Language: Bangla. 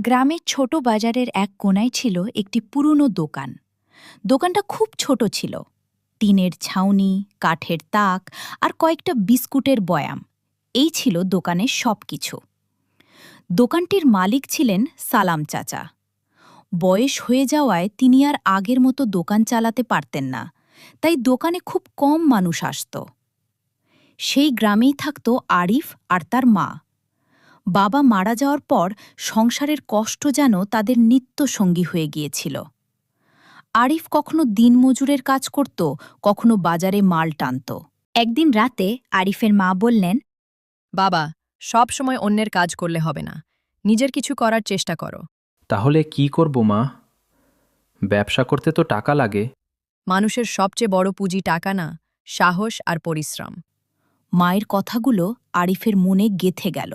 গ্রামের ছোট বাজারের এক কোণায় ছিল একটি পুরনো দোকান। দোকানটা খুব ছোট ছিল। টিনের ছাউনি, কাঠের তাক আর কয়েকটা বিস্কুটের বয়াম, এই ছিল দোকানের সবকিছু। দোকানটির মালিক ছিলেন সালাম চাচা। বয়স হয়ে যাওয়ায় তিনি আর আগের মতো দোকান চালাতে পারতেন না, তাই দোকানে খুব কম মানুষ আসত। সেই গ্রামেই থাকত আরিফ আর তার মা। বাবা মারা যাওয়ার পর সংসারের কষ্ট যেন তাদের নিত্যসঙ্গী হয়ে গিয়েছিল। আরিফ কখনো দিনমজুরের কাজ করত, কখনো বাজারে মাল টানত। একদিন রাতে আরিফের মা বললেন, বাবা, সব সময় অন্যের কাজ করলে হবে না, নিজের কিছু করার চেষ্টা করো। তাহলে কি করব মা? ব্যবসা করতে তো টাকা লাগে। মানুষের সবচেয়ে বড় পুঁজি টাকা না, সাহস আর পরিশ্রম। মায়ের কথাগুলো আরিফের মনে গেঁথে গেল।